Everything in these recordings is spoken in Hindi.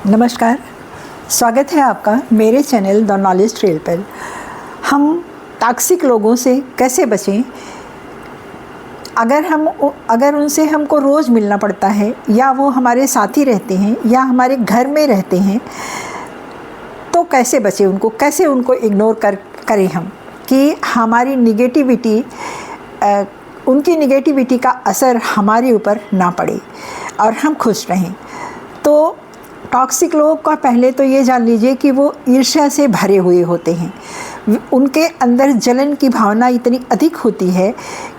नमस्कार, स्वागत है आपका मेरे चैनल द नॉलेज ट्रेल पर। हम टॉक्सिक लोगों से कैसे बचें? अगर उनसे हमको रोज़ मिलना पड़ता है या वो हमारे साथी रहते हैं या हमारे घर में रहते हैं तो कैसे बचें उनको, कैसे उनको इग्नोर करें हम कि हमारी निगेटिविटी उनकी निगेटिविटी का असर हमारे ऊपर ना पड़े और हम खुश रहें। तो टॉक्सिक लोगों का पहले तो ये जान लीजिए कि वो ईर्ष्या से भरे हुए होते हैं। उनके अंदर जलन की भावना इतनी अधिक होती है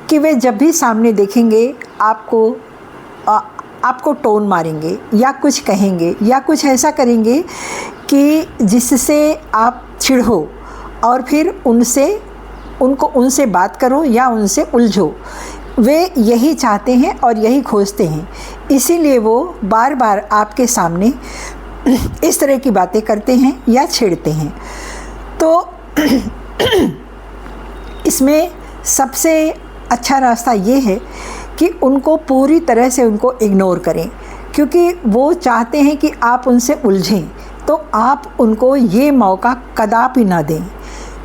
कि वे जब भी सामने देखेंगे आपको टोन मारेंगे या कुछ कहेंगे या कुछ ऐसा करेंगे कि जिससे आप चिढ़ो और फिर उनसे बात करो या उनसे उलझो। वे यही चाहते हैं और यही खोजते हैं, इसीलिए वो बार बार आपके सामने इस तरह की बातें करते हैं या छेड़ते हैं। तो इसमें सबसे अच्छा रास्ता ये है कि उनको पूरी तरह से उनको इग्नोर करें, क्योंकि वो चाहते हैं कि आप उनसे उलझें। तो आप उनको ये मौका कदापि ना दें,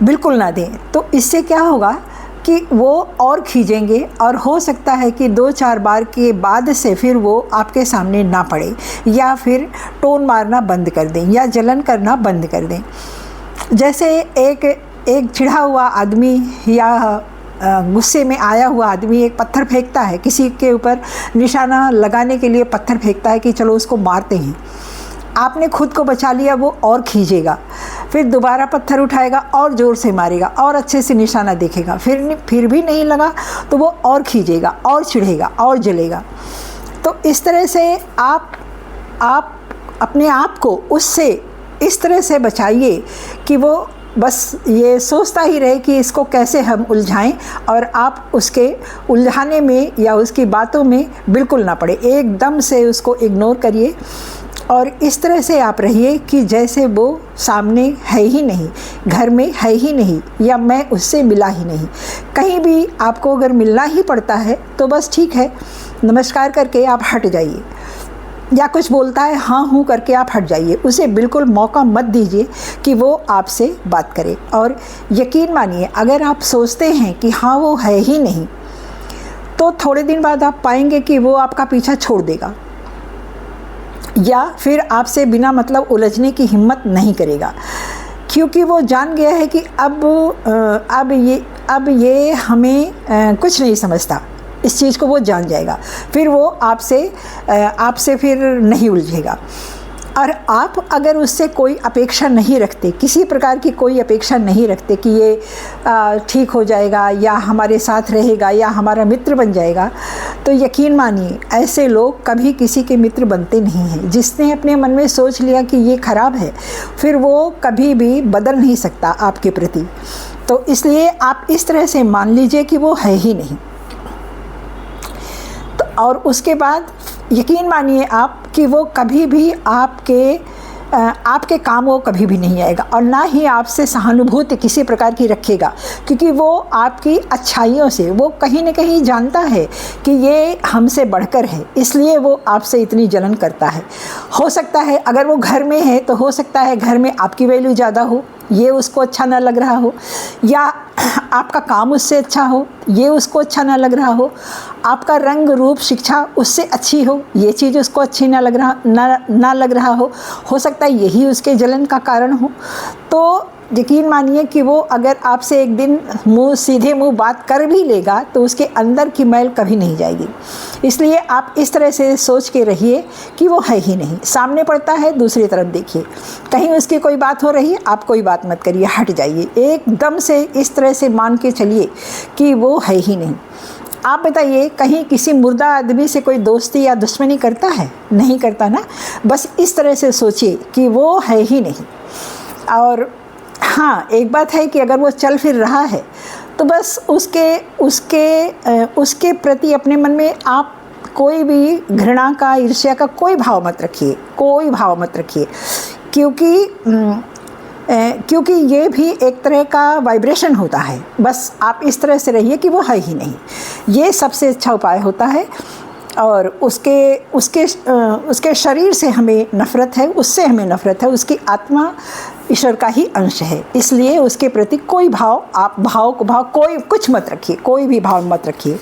बिल्कुल ना दें। तो इससे क्या होगा कि वो और खींचेंगे और हो सकता है कि 2-4 बार के बाद से फिर वो आपके सामने ना पड़े या फिर टोन मारना बंद कर दें या जलन करना बंद कर दें। जैसे एक चिढ़ा हुआ आदमी या गुस्से में आया हुआ आदमी एक पत्थर फेंकता है, किसी के ऊपर निशाना लगाने के लिए पत्थर फेंकता है कि चलो उसको मारते हैं। आपने खुद को बचा लिया, वो और खींचेगा, फिर दोबारा पत्थर उठाएगा और ज़ोर से मारेगा और अच्छे से निशाना देखेगा, फिर भी नहीं लगा तो वो और खींचेगा और चिढ़ेगा और जलेगा। तो इस तरह से आप अपने आप को उससे इस तरह से बचाइए कि वो बस ये सोचता ही रहे कि इसको कैसे हम उलझाएं, और आप उसके उलझाने में या उसकी बातों में बिल्कुल ना पड़े। एकदम से उसको इग्नोर करिए और इस तरह से आप रहिए कि जैसे वो सामने है ही नहीं, घर में है ही नहीं, या मैं उससे मिला ही नहीं। कहीं भी आपको अगर मिलना ही पड़ता है तो बस ठीक है, नमस्कार करके आप हट जाइए, या कुछ बोलता है हाँ हूँ करके आप हट जाइए। उसे बिल्कुल मौका मत दीजिए कि वो आपसे बात करे। और यकीन मानिए, अगर आप सोचते हैं कि हाँ वो है ही नहीं, तो थोड़े दिन बाद आप पाएंगे कि वो आपका पीछा छोड़ देगा या फिर आपसे बिना मतलब उलझने की हिम्मत नहीं करेगा, क्योंकि वो जान गया है कि अब ये हमें कुछ नहीं समझता। इस चीज़ को वो जान जाएगा, फिर वो आपसे फिर नहीं उलझेगा। और आप अगर उससे कोई अपेक्षा नहीं रखते, किसी प्रकार की कोई अपेक्षा नहीं रखते कि ये ठीक हो जाएगा या हमारे साथ रहेगा या हमारा मित्र बन जाएगा, तो यकीन मानिए ऐसे लोग कभी किसी के मित्र बनते नहीं हैं। जिसने अपने मन में सोच लिया कि ये खराब है, फिर वो कभी भी बदल नहीं सकता आपके प्रति। तो इसलिए आप इस तरह से मान लीजिए कि वो है ही नहीं। तो और उसके बाद यकीन मानिए आप कि वो कभी भी आपके काम वो कभी भी नहीं आएगा, और ना ही आपसे सहानुभूति किसी प्रकार की रखेगा, क्योंकि वो आपकी अच्छाइयों से वो कहीं न कहीं जानता है कि ये हमसे बढ़कर है, इसलिए वो आपसे इतनी जलन करता है। हो सकता है अगर वो घर में है तो हो सकता है घर में आपकी वैल्यू ज़्यादा हो, ये उसको अच्छा ना लग रहा हो, या आपका काम उससे अच्छा हो, ये उसको अच्छा ना लग रहा हो, आपका रंग रूप शिक्षा उससे अच्छी हो, ये चीज़ उसको अच्छी ना लग रहा हो सकता है यही उसके जलन का कारण हो। तो यकीन मानिए कि वो अगर आपसे एक दिन सीधे मुंह बात कर भी लेगा तो उसके अंदर की मैल कभी नहीं जाएगी। इसलिए आप इस तरह से सोच के रहिए कि वो है ही नहीं। सामने पड़ता है दूसरी तरफ देखिए, कहीं उसकी कोई बात हो रही है, आप कोई बात मत करिए, हट जाइए। एकदम से इस तरह से मान के चलिए कि वो है ही नहीं। आप बताइए, कहीं किसी मुर्दा आदमी से कोई दोस्ती या दुश्मनी करता है? नहीं करता ना। बस इस तरह से सोचिए कि वो है ही नहीं। और हाँ, एक बात है कि अगर वो चल फिर रहा है तो बस उसके प्रति अपने मन में आप कोई भी घृणा का, ईर्ष्या का कोई भाव मत रखिए, क्योंकि ये भी एक तरह का वाइब्रेशन होता है। बस आप इस तरह से रहिए कि वो है ही नहीं। ये सबसे अच्छा उपाय होता है। और उसके शरीर से हमें नफ़रत है, उससे हमें नफ़रत है। उसकी आत्मा ईश्वर का ही अंश है, इसलिए उसके प्रति कोई भाव, आप भाव कोई कुछ मत रखिए, कोई भी भाव मत रखिए,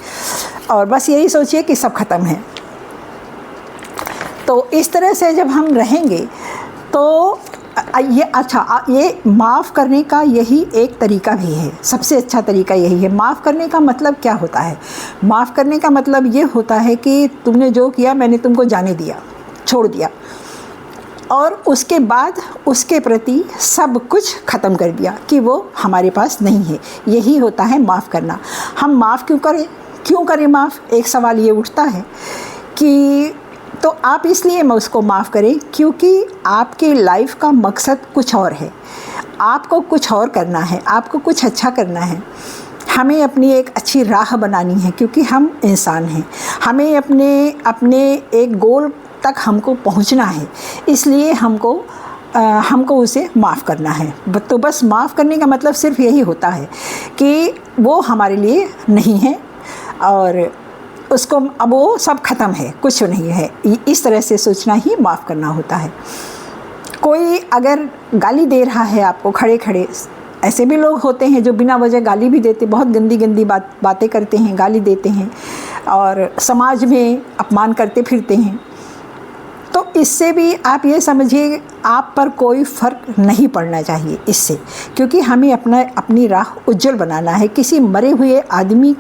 और बस यही सोचिए कि सब खत्म है। तो इस तरह से जब हम रहेंगे तो ये माफ़ करने का यही एक तरीका भी है, सबसे अच्छा तरीका यही है। माफ़ करने का मतलब क्या होता है? माफ़ करने का मतलब ये होता है कि तुमने जो किया मैंने तुमको जाने दिया, छोड़ दिया, और उसके बाद उसके प्रति सब कुछ ख़त्म कर दिया कि वो हमारे पास नहीं है। यही होता है माफ़ करना। हम माफ़ क्यों करें माफ़? एक सवाल ये उठता है कि तो आप इसलिए मैं उसको माफ़ करें क्योंकि आपकी लाइफ का मकसद कुछ और है, आपको कुछ और करना है, आपको कुछ अच्छा करना है। हमें अपनी एक अच्छी राह बनानी है क्योंकि हम इंसान हैं, हमें अपने एक गोल तक हमको पहुंचना है, इसलिए हमको उसे माफ़ करना है। तो बस माफ़ करने का मतलब सिर्फ यही होता है कि वो हमारे लिए नहीं है और उसको अब वो सब ख़त्म है, कुछ नहीं है। इस तरह से सोचना ही माफ़ करना होता है। कोई अगर गाली दे रहा है आपको खड़े खड़े, ऐसे भी लोग होते हैं जो बिना वजह गाली भी देते, बहुत गंदी बातें करते हैं, गाली देते हैं और समाज में अपमान करते फिरते हैं। तो इससे भी आप ये समझिए आप पर कोई फ़र्क नहीं पड़ना चाहिए इससे, क्योंकि हमें अपनी राह उज्जवल बनाना है। किसी मरे हुए आदमी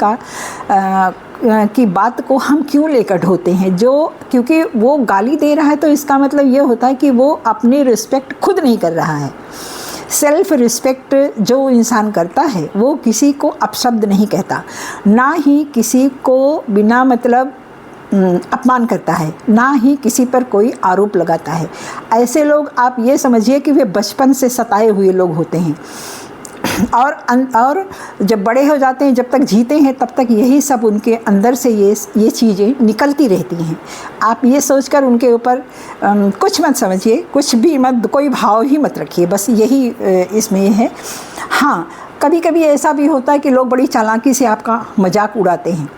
की बात को हम क्यों लेकर ढोते हैं? क्योंकि वो गाली दे रहा है तो इसका मतलब ये होता है कि वो अपनी रिस्पेक्ट खुद नहीं कर रहा है। सेल्फ़ रिस्पेक्ट जो इंसान करता है वो किसी को अपशब्द नहीं कहता, ना ही किसी को बिना मतलब अपमान करता है, ना ही किसी पर कोई आरोप लगाता है। ऐसे लोग आप ये समझिए कि वे बचपन से सताए हुए लोग होते हैं और जब बड़े हो जाते हैं, जब तक जीते हैं तब तक यही सब उनके अंदर से ये चीज़ें निकलती रहती हैं। आप ये सोचकर उनके ऊपर कुछ मत समझिए, कुछ भी मत, कोई भाव ही मत रखिए, बस यही इसमें ये है। हाँ, कभी कभी ऐसा भी होता है कि लोग बड़ी चालाकी से आपका मजाक उड़ाते हैं।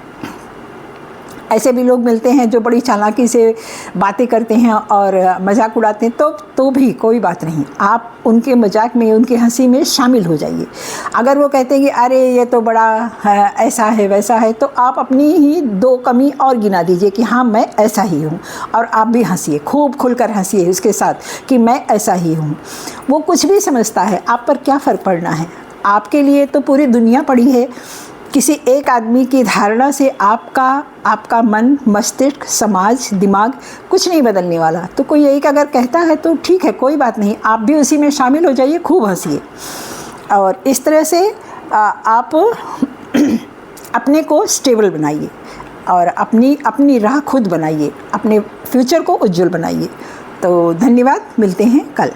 ऐसे भी लोग मिलते हैं जो बड़ी चालाकी से बातें करते हैं और मजाक उड़ाते हैं, तो भी कोई बात नहीं, आप उनके मजाक में, उनकी हंसी में शामिल हो जाइए। अगर वो कहते हैं कि अरे ये तो बड़ा ऐसा है वैसा है, तो आप अपनी ही 2 कमी और गिना दीजिए कि हाँ मैं ऐसा ही हूँ, और आप भी हंसिए, खूब खुलकर हंसिए उसके साथ कि मैं ऐसा ही हूँ। वो कुछ भी समझता है, आप पर क्या फ़र्क पड़ना है? आपके लिए तो पूरी दुनिया पड़ी है। किसी एक आदमी की धारणा से आपका मन, मस्तिष्क, समाज, दिमाग कुछ नहीं बदलने वाला। तो कोई एक अगर कहता है तो ठीक है, कोई बात नहीं, आप भी उसी में शामिल हो जाइए, खूब हंसिए, और इस तरह से आप अपने को स्टेबल बनाइए और अपनी राह खुद बनाइए, अपने फ्यूचर को उज्जवल बनाइए। तो धन्यवाद, मिलते हैं कल।